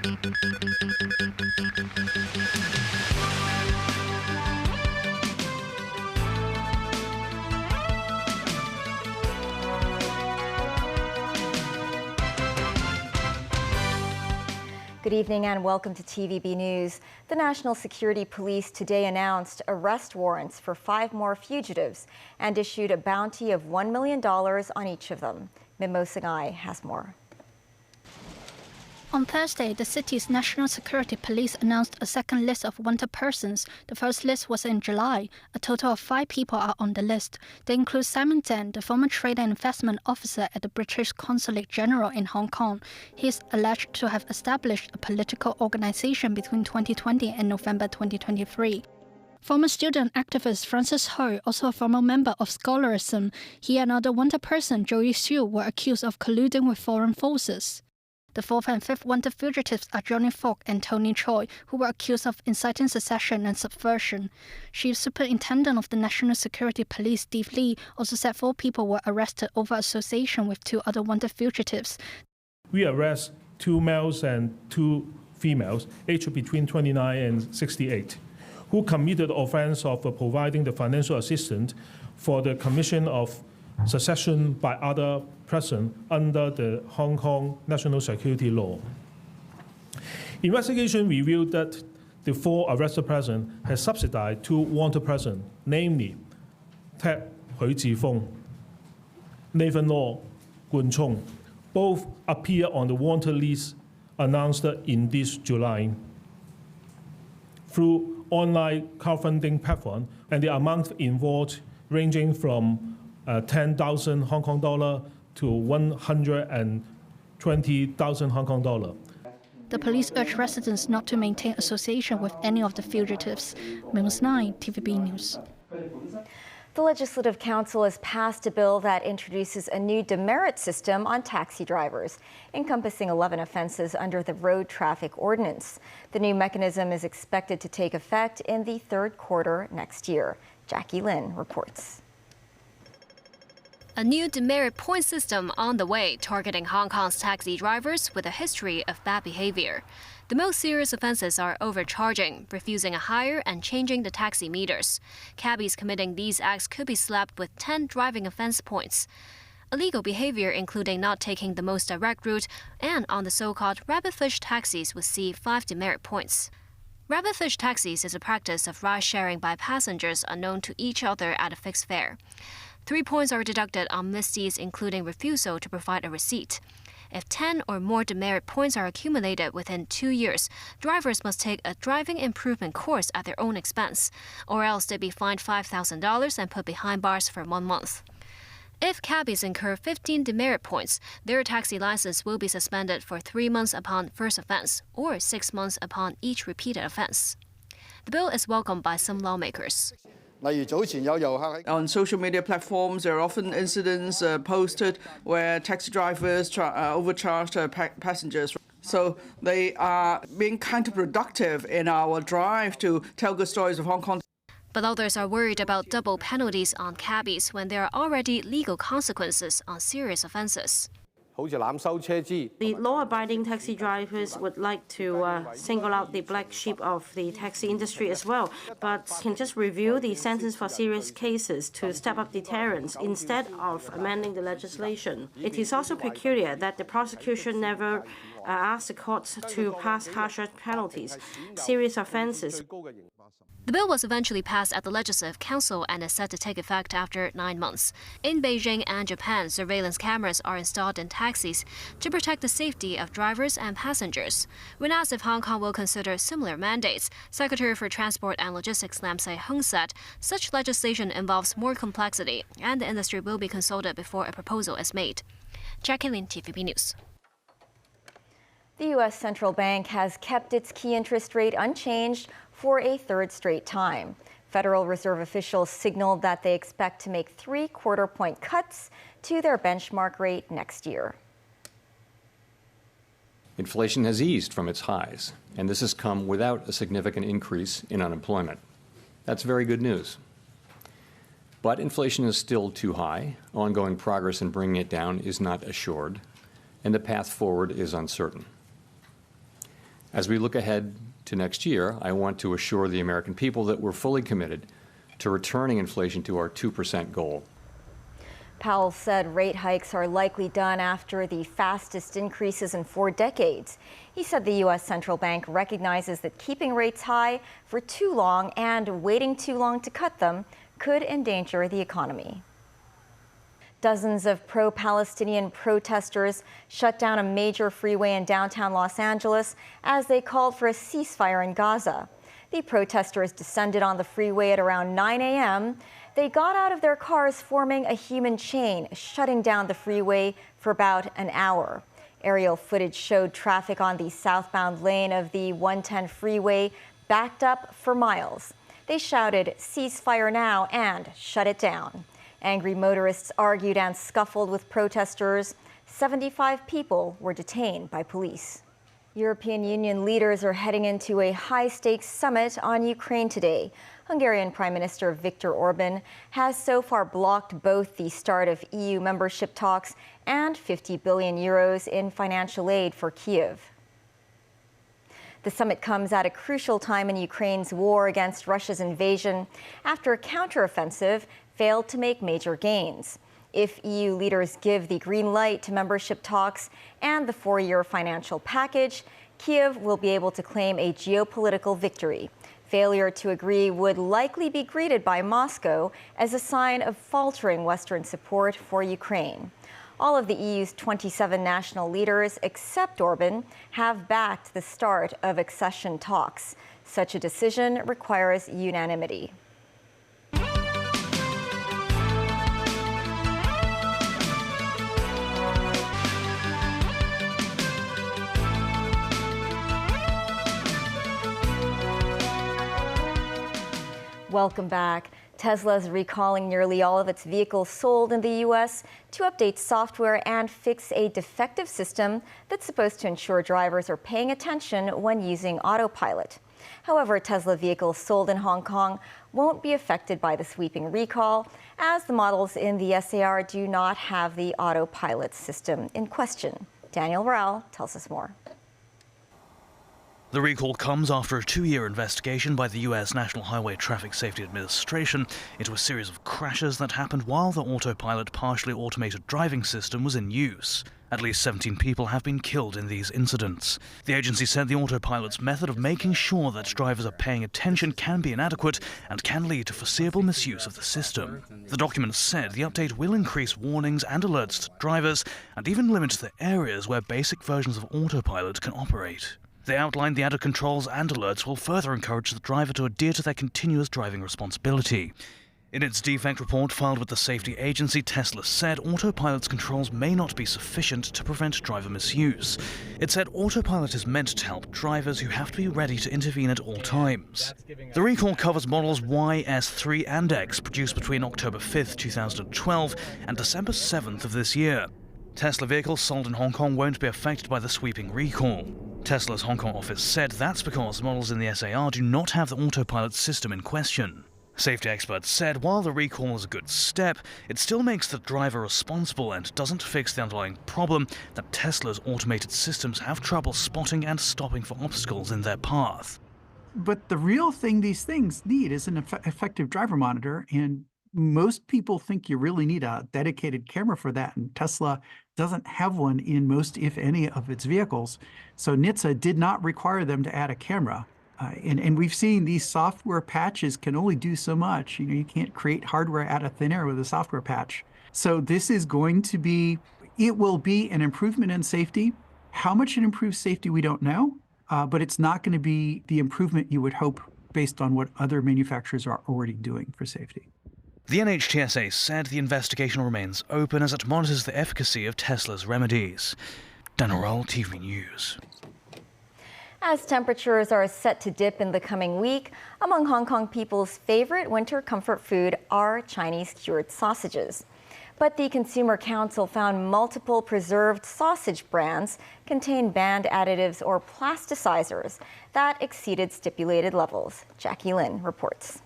Good evening and welcome to TVB News. The National Security Police today announced arrest warrants for 5 more fugitives and issued a bounty of $1 million on each of them. Mimo Singai has more. On Thursday, the city's National Security Police announced a second list of wanted persons. The first list was in July. A total of 5 people are on the list. They include Simon Deng, the former trade and investment officer at the British Consulate General in Hong Kong. He is alleged to have established a political organization between 2020 and November 2023. Former student activist Francis Ho, also a former member of Scholarism, he and another wanted person, Joey Siu, were accused of colluding with foreign forces. The 4th and 5th wanted fugitives are Johnny Falk and Tony Choi, who were accused of inciting secession and subversion. Chief Superintendent of the National Security Police, Steve Lee, also said 4 people were arrested over association with 2 other wanted fugitives. We arrest 2 males and 2 females, aged between 29 and 68, who committed the offense of providing the financial assistance for the commission of secession by other persons under the Hong Kong National Security Law. Investigation revealed that the 4 arrested persons had subsidized 2 wanted persons, namely Ted Hui Zifeng, Nathan Law, Gun Chung. Both appear on the wanted list announced in this July through online crowdfunding platform, and the amount involved ranging from 10,000 Hong Kong dollar to 120,000 Hong Kong dollar. The police urged residents not to maintain association with any of the fugitives. Mimo 9, TVB News. The Legislative Council has passed a bill that introduces a new demerit system on taxi drivers, encompassing 11 offenses under the Road Traffic Ordinance. The new mechanism is expected to take effect in the 3rd quarter next year. Jackie Lin reports. A new demerit point system on the way, targeting Hong Kong's taxi drivers with a history of bad behavior. The most serious offenses are overcharging, refusing a hire, and changing the taxi meters. Cabbies committing these acts could be slapped with 10 driving offense points. Illegal behavior, including not taking the most direct route, and on the so-called rabbitfish taxis, would see 5 demerit points. Rabbitfish taxis is a practice of ride-sharing by passengers unknown to each other at a fixed fare. 3 points are deducted on misdeeds, including refusal to provide a receipt. If 10 or more demerit points are accumulated within 2 years, drivers must take a driving improvement course at their own expense, or else they'd be fined $5,000 and put behind bars for 1 month. If cabbies incur 15 demerit points, their taxi license will be suspended for 3 months upon first offense, or 6 months upon each repeated offense. The bill is welcomed by some lawmakers. On social media platforms, there are often incidents posted where taxi drivers overcharge passengers. So they are being counterproductive in our drive to tell good stories of Hong Kong. But others are worried about double penalties on cabbies when there are already legal consequences on serious offenses. The law-abiding taxi drivers would like to single out the black sheep of the taxi industry as well, but can just review the sentence for serious cases to step up deterrence instead of amending the legislation. It is also peculiar that the prosecution never asked the courts to pass harsher penalties. Serious offenses. The bill was eventually passed at the Legislative Council and is set to take effect after 9 months. In Beijing and Japan, surveillance cameras are installed in taxis to protect the safety of drivers and passengers. When asked if Hong Kong will consider similar mandates, Secretary for Transport and Logistics Lam Sai-hung said such legislation involves more complexity and the industry will be consulted before a proposal is made. Jackie Lin, TVB News. The U.S. Central Bank has kept its key interest rate unchanged for a 3rd straight time. Federal Reserve officials signaled that they expect to make 3/4-point cuts to their benchmark rate next year. Inflation has eased from its highs, and this has come without a significant increase in unemployment. That's very good news. But inflation is still too high. Ongoing progress in bringing it down is not assured, and the path forward is uncertain. As we look ahead to next year, I want to assure the American people that we're fully committed to returning inflation to our 2% goal. Powell said rate hikes are likely done after the fastest increases in 4 decades. He said the U.S. Central Bank recognizes that keeping rates high for too long and waiting too long to cut them could endanger the economy. Dozens of pro-Palestinian protesters shut down a major freeway in downtown Los Angeles as they called for a ceasefire in Gaza. The protesters descended on the freeway at around 9 a.m. They got out of their cars forming a human chain, shutting down the freeway for about an hour. Aerial footage showed traffic on the southbound lane of the 110 freeway backed up for miles. They shouted, "Ceasefire now," and shut it down. Angry motorists argued and scuffled with protesters. 75 people were detained by police. European Union leaders are heading into a high-stakes summit on Ukraine today. Hungarian Prime Minister Viktor Orban has so far blocked both the start of EU membership talks and 50 billion euros in financial aid for Kyiv. The summit comes at a crucial time in Ukraine's war against Russia's invasion after a counteroffensive failed to make major gains. If EU leaders give the green light to membership talks and the 4-year financial package, Kyiv will be able to claim a geopolitical victory. Failure to agree would likely be greeted by Moscow as a sign of faltering Western support for Ukraine. All of the EU's 27 national leaders, except Orban, have backed the start of accession talks. Such a decision requires unanimity. Welcome back. Tesla is recalling nearly all of its vehicles sold in the U.S. to update software and fix a defective system that's supposed to ensure drivers are paying attention when using autopilot. However, Tesla vehicles sold in Hong Kong won't be affected by the sweeping recall, as the models in the SAR do not have the autopilot system in question. Daniel Rao tells us more. The recall comes after a 2-year investigation by the U.S. National Highway Traffic Safety Administration into a series of crashes that happened while the autopilot partially automated driving system was in use. At least 17 people have been killed in these incidents. The agency said the autopilot's method of making sure that drivers are paying attention can be inadequate and can lead to foreseeable misuse of the system. The document said the update will increase warnings and alerts to drivers and even limit the areas where basic versions of autopilot can operate. They outlined the added controls and alerts will further encourage the driver to adhere to their continuous driving responsibility. In its defect report filed with the safety agency, Tesla said autopilot's controls may not be sufficient to prevent driver misuse. It said autopilot is meant to help drivers who have to be ready to intervene at all times. The recall covers models Y, S3 and X produced between October 5th, 2012 and December 7th of this year. Tesla vehicles sold in Hong Kong won't be affected by the sweeping recall. Tesla's Hong Kong office said that's because models in the SAR do not have the autopilot system in question. Safety experts said while the recall is a good step, it still makes the driver responsible and doesn't fix the underlying problem that Tesla's automated systems have trouble spotting and stopping for obstacles in their path. But the real thing these things need is an effective driver monitor, and most people think you really need a dedicated camera for that, and Tesla doesn't have one in most, if any, of its vehicles. So NHTSA did not require them to add a camera. And we've seen these software patches can only do so much. You know, you can't create hardware out of thin air with a software patch. So this is going to be, it will be an improvement in safety. How much it improves safety, we don't know, but it's not going to be the improvement you would hope based on what other manufacturers are already doing for safety. The NHTSA said the investigation remains open as it monitors the efficacy of Tesla's remedies. Dan Orell, TV News. As temperatures are set to dip in the coming week, among Hong Kong people's favorite winter comfort food are Chinese cured sausages. But the Consumer Council found multiple preserved sausage brands contain banned additives or plasticizers that exceeded stipulated levels. Jackie Lin reports.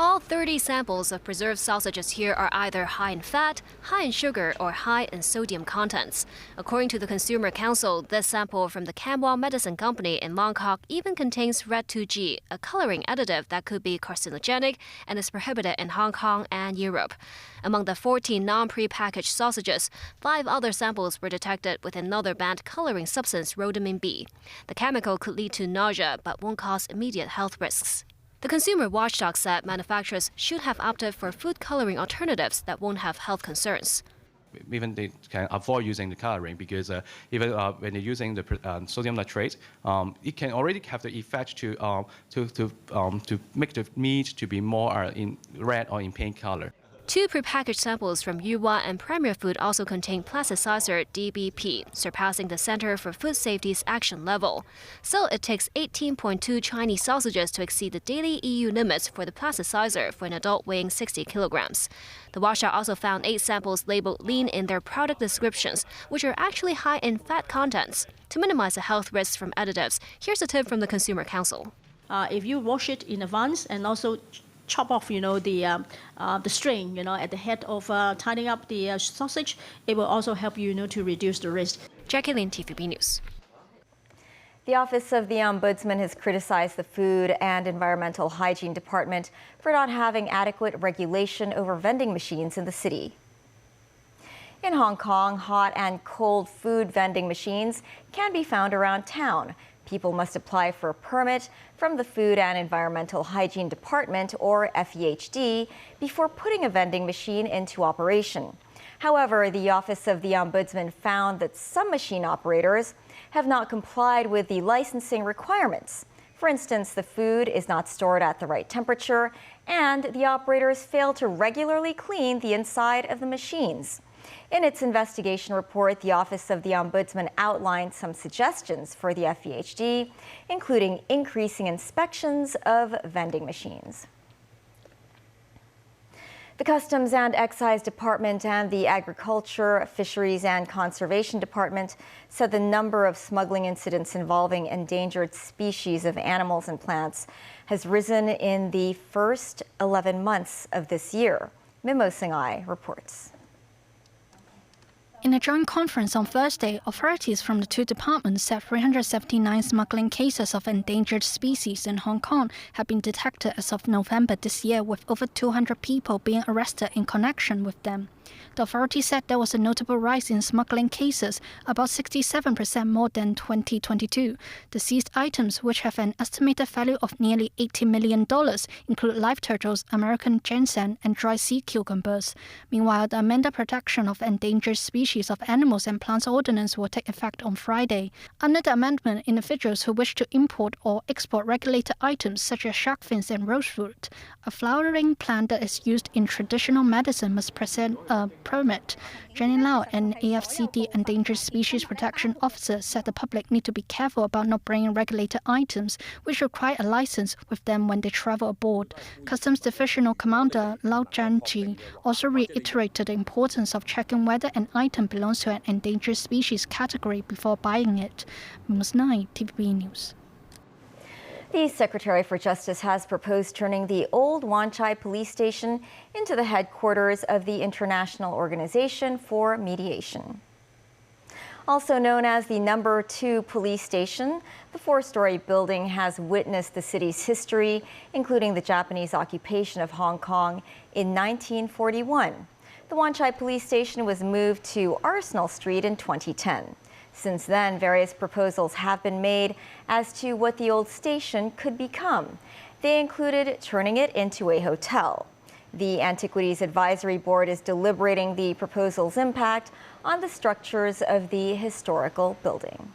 All 30 samples of preserved sausages here are either high in fat, high in sugar, or high in sodium contents. According to the Consumer Council, this sample from the Camwell Medicine Company in Mongkok even contains red 2G, a coloring additive that could be carcinogenic and is prohibited in Hong Kong and Europe. Among the 14 non-prepackaged sausages, 5 other samples were detected with another banned coloring substance, rhodamine B. The chemical could lead to nausea but won't cause immediate health risks. The Consumer Watchdog said manufacturers should have opted for food coloring alternatives that won't have health concerns. Even they can avoid using the coloring because even when they're using the sodium nitrate, it can already have the effect to make the meat to be more in red or in pink color. 2 prepackaged samples from Yuhua and Premier Food also contain plasticizer DBP, surpassing the Center for Food Safety's action level. So it takes 18.2 Chinese sausages to exceed the daily EU limits for the plasticizer for an adult weighing 60 kilograms. The washout also found 8 samples labeled lean in their product descriptions, which are actually high in fat contents. To minimize the health risks from additives, here's a tip from the Consumer Council. If you wash it in advance and also chop off, the string, at the head of tying up the sausage, it will also help you, to reduce the risk. Jackie Lin, TVB News. The Office of the Ombudsman has criticized the Food and Environmental Hygiene Department for not having adequate regulation over vending machines in the city. In Hong Kong, hot and cold food vending machines can be found around town. People must apply for a permit from the Food and Environmental Hygiene Department, or FEHD, before putting a vending machine into operation. However, the Office of the Ombudsman found that some machine operators have not complied with the licensing requirements. For instance, the food is not stored at the right temperature, and the operators fail to regularly clean the inside of the machines. In its investigation report, the Office of the Ombudsman outlined some suggestions for the FEHD, including increasing inspections of vending machines. The Customs and Excise Department and the Agriculture, Fisheries and Conservation Department said the number of smuggling incidents involving endangered species of animals and plants has risen in the first 11 months of this year. Mimo Singhai reports. In a joint conference on Thursday, authorities from the 2 departments said 379 smuggling cases of endangered species in Hong Kong have been detected as of November this year, with over 200 people being arrested in connection with them. The authorities said there was a notable rise in smuggling cases, about 67% more than 2022. The seized items, which have an estimated value of nearly $80 million, include live turtles, American ginseng, and dry sea cucumbers. Meanwhile, the amended Protection of Endangered Species of Animals and Plants Ordinance will take effect on Friday. Under the amendment, individuals who wish to import or export regulated items such as shark fins and rosewood, a flowering plant that is used in traditional medicine, must present a permit. Jenny Lau, an AFCD Endangered Species Protection Officer, said the public need to be careful about not bringing regulated items, which require a license, with them when they travel aboard. Customs Divisional Commander Lau Zhanji also reiterated the importance of checking whether an item belongs to an endangered species category before buying it. Ms. 9, TVB News. The Secretary for Justice has proposed turning the old Wan Chai police station into the headquarters of the International Organization for Mediation. Also known as the No. 2 Police Station, the 4-story building has witnessed the city's history, including the Japanese occupation of Hong Kong in 1941. The Wan Chai Police Station was moved to Arsenal Street in 2010. Since then, various proposals have been made as to what the old station could become. They included turning it into a hotel. The Antiquities Advisory Board is deliberating the proposal's impact on the structures of the historical building.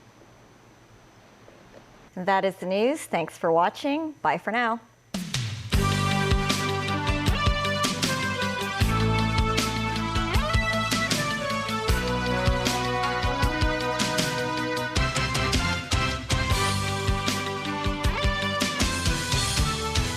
That is the news. Thanks for watching. Bye for now.